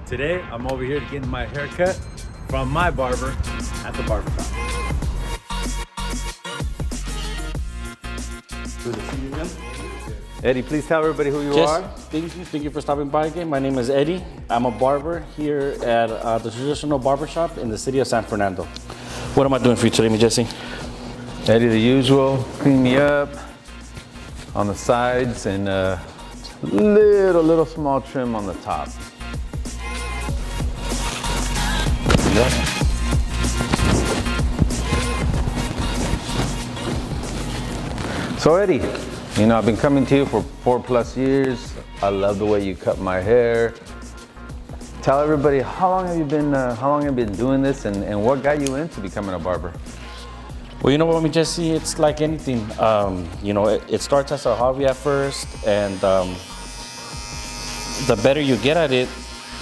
Today, I'm over here getting my hair cut from my barber at the barbershop. Good to see you again. Eddie, please tell everybody who you are. Thank you for stopping by again. My name is Eddie. I'm a barber here at the Traditional Barbershop in the city of San Fernando. What am I doing for you today, Jesse? Eddie, the usual, clean me up on the sides and a little small trim on the top. Yep. So Eddie, you know, I've been coming to you for 4+ years. I love the way you cut my hair. Tell everybody, how long have you been doing this, and what got you into becoming a barber? Well, you know what, Jesse, it's like anything. You know, it starts as a hobby at first, and the better you get at it,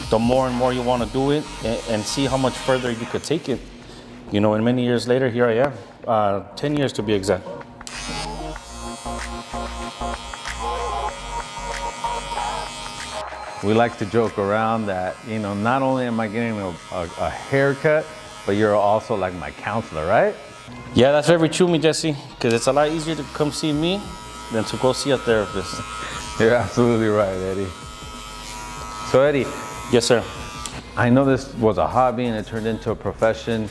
the more and more you want to do it and see how much further you could take it. You know, and many years later, here I am, 10 years to be exact. We like to joke around that, you know, not only am I getting a haircut, but you're also like my counselor, right? Yeah, that's very true, Jesse, because it's a lot easier to come see me than to go see a therapist. You're absolutely right, Eddie. So Eddie. Yes, sir. I know this was a hobby and it turned into a profession.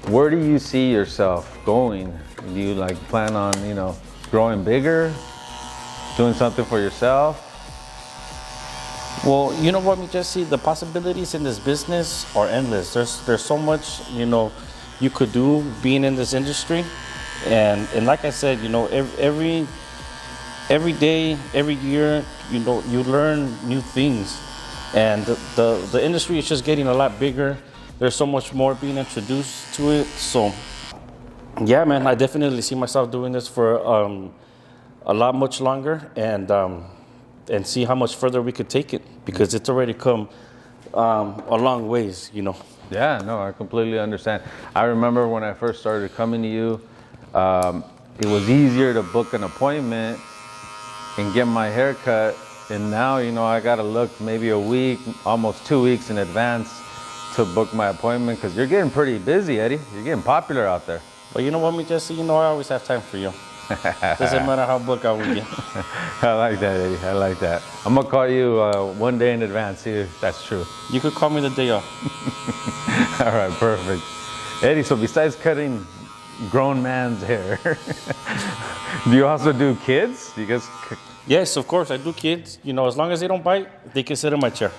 Where do you see yourself going? Do you like plan on, you know, growing bigger, doing something for yourself? Well, you know what, Jesse, the possibilities in this business are endless. There's so much, you know, you could do being in this industry. And like I said, you know, every day, every year, you know, you learn new things. And the industry is just getting a lot bigger. There's so much more being introduced to it. So, yeah, man, I definitely see myself doing this for a lot much longer, and see how much further we could take it, because it's already come a long ways, you know. Yeah, no, I completely understand. I remember when I first started coming to you, it was easier to book an appointment and get my hair cut. And now, you know, I gotta look maybe a week, almost 2 weeks in advance to book my appointment, because you're getting pretty busy, Eddie. You're getting popular out there. But you know what, Jesse, you know, I always have time for you. Doesn't matter how booked I will get. I like that, Eddie. I like that. I'm gonna call you 1 day in advance, see if that's true. You could call me the day off. All right, perfect. Eddie, so besides cutting grown man's hair, do you also do kids? You guys? Yes, of course, I do kids. You know, as long as they don't bite, they can sit in my chair.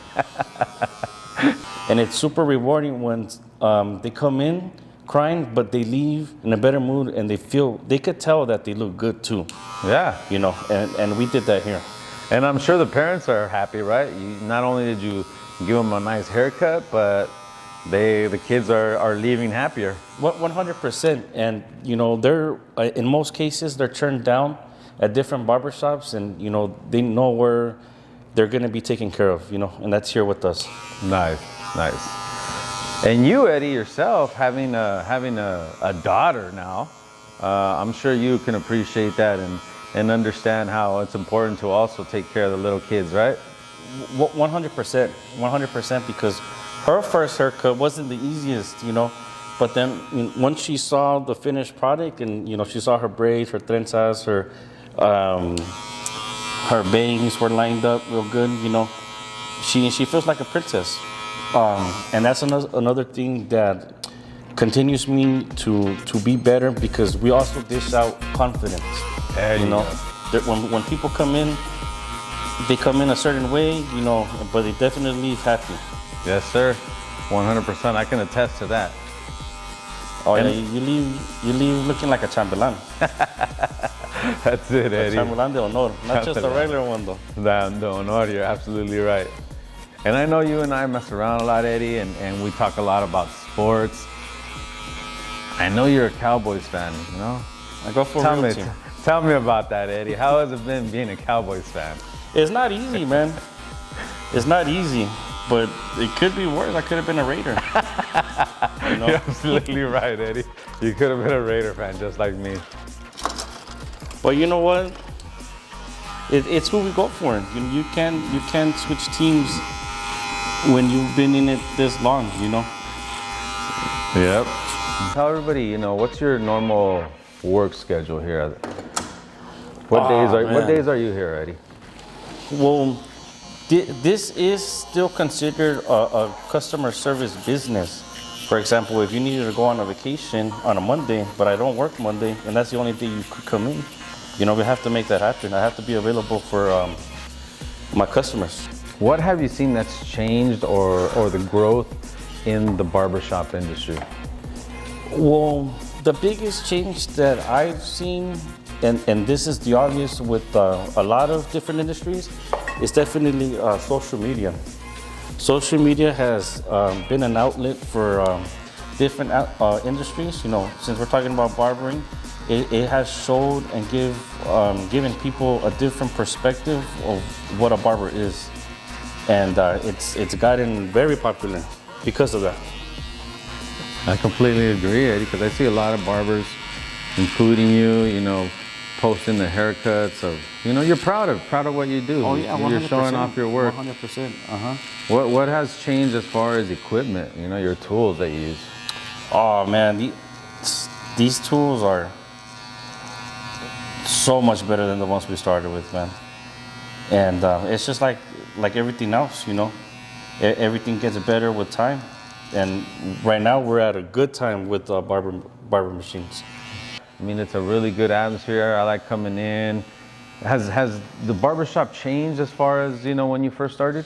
And it's super rewarding when they come in crying, but they leave in a better mood, and they could tell that they look good too. Yeah. You know, and we did that here. And I'm sure the parents are happy, right? Not only did you give them a nice haircut, but the kids are leaving happier. 100%. And, you know, they're, in most cases, they're turned down at different barbershops, and, you know, they know where they're going to be taken care of, you know, and that's here with us. Nice, nice. And you, Eddie, yourself, having a daughter now, I'm sure you can appreciate that and understand how it's important to also take care of the little kids, right? 100%, because her first haircut wasn't the easiest, you know, but then once she saw the finished product, and, you know, she saw her braids, her trenzas, her bangs were lined up real good, you know, she feels like a princess. And that's another thing that continues me to be better, because we also dish out confidence. You know, when people come in, they come in a certain way, you know, but they definitely leave happy. Yes, sir. 100%. I can attest to that. Oh, and yeah, you leave looking like a chambelán. That's it, Eddie. A chambelán de honor, not just a regular one, though. De honor, you're absolutely right. And I know you and I mess around a lot, Eddie, and we talk a lot about sports. I know you're a Cowboys fan, you know? I go for real team. Tell me about that, Eddie. How has it been being a Cowboys fan? It's not easy, man. It's not easy, but it could be worse. I could have been a Raider. You know? You're absolutely right, Eddie. You could have been a Raider fan just like me. But you know what? It's who we go for. You can't switch teams when you've been in it this long, you know. Yep. Tell everybody, what's your normal work schedule here? What days are you here, Eddie? Well, this is still considered a customer service business. For example, if you needed to go on a vacation on a Monday, but I don't work Monday, and that's the only day you could come in, we have to make that happen. I have to be available for my customers. What have you seen that's changed or the growth in the barbershop industry? Well, the biggest change that I've seen, and this is the obvious with a lot of different industries, is definitely social media. Social media has been an outlet for different industries. Since we're talking about barbering, it has showed and given people a different perspective of what a barber is, and it's gotten very popular because of that. I completely agree, Eddie, because I see a lot of barbers, including you, posting the haircuts of, you're proud of what you do. Oh yeah, 100%. You're showing off your work. 100%. What has changed as far as equipment? Your tools that you use. Oh man, these tools are so much better than the ones we started with, man. And it's just like everything else, everything gets better with time. And right now we're at a good time with barber machines. I mean, it's a really good atmosphere. I like coming in. Has the barbershop changed as far as, when you first started?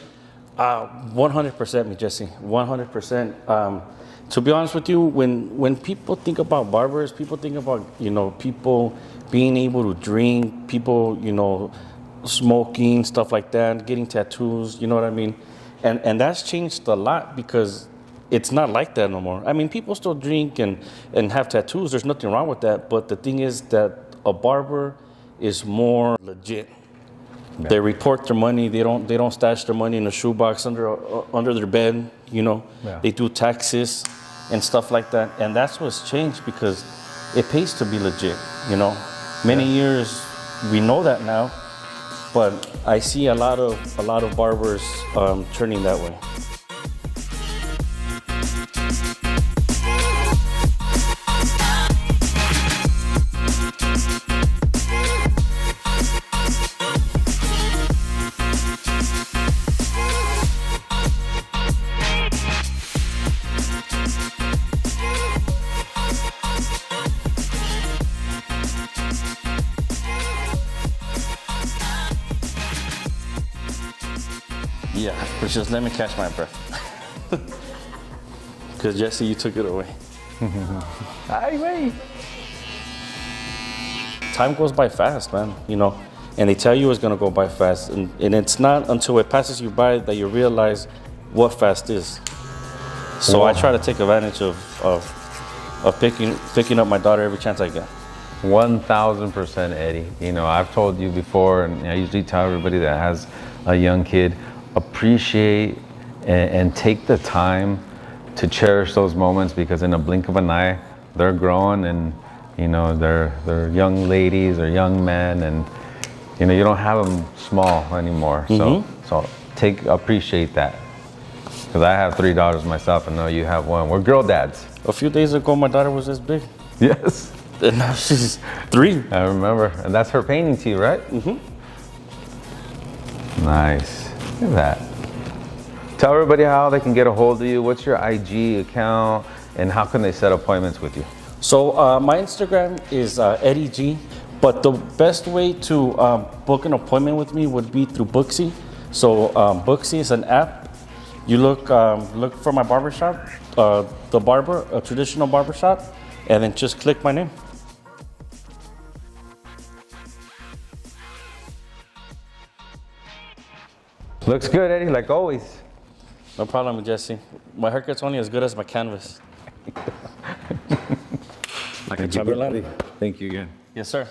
100%, me Jesse, 100%. To be honest with you, when people think about barbers, people think about, people being able to drink, people, smoking, stuff like that, getting tattoos, you know what I mean? And that's changed a lot because it's not like that no more. I mean, people still drink and have tattoos. There's nothing wrong with that. But the thing is that a barber is more legit. Yeah. They report their money. They don't stash their money in a shoebox under their bed. Yeah. They do taxes and stuff like that. And that's what's changed because it pays to be legit. Many years we know that now, but I see a lot of barbers turning that way. Yeah, but just let me catch my breath. Because Jesse, you took it away. Ay, wait. Time goes by fast, man, and they tell you it's gonna go by fast. And it's not until it passes you by that you realize what fast is. So I try to take advantage of picking up my daughter every chance I get. 1,000%, Eddie. I've told you before, and I usually tell everybody that has a young kid, appreciate and take the time to cherish those moments because in a blink of an eye, they're growing and, they're young ladies or young men and, you don't have them small anymore. Mm-hmm. So appreciate that. Because I have 3 daughters myself and know you have 1. We're girl dads. A few days ago, my daughter was this big. Yes. And now she's 3. I remember. And that's her painting to you, right? Mm-hmm. Nice. Look at that. Tell everybody how they can get a hold of you. What's your IG account and how can they set appointments with you? So my Instagram is Eddie G, but the best way to book an appointment with me would be through Booksy. So Booksy is an app. You look for my barbershop, The Barber, a Traditional Barbershop, and then just click my name. Looks good, Eddie, like always. No problem, Jesse. My haircut's only as good as my canvas. Like a San Fernando. Thank you again. Yes, sir.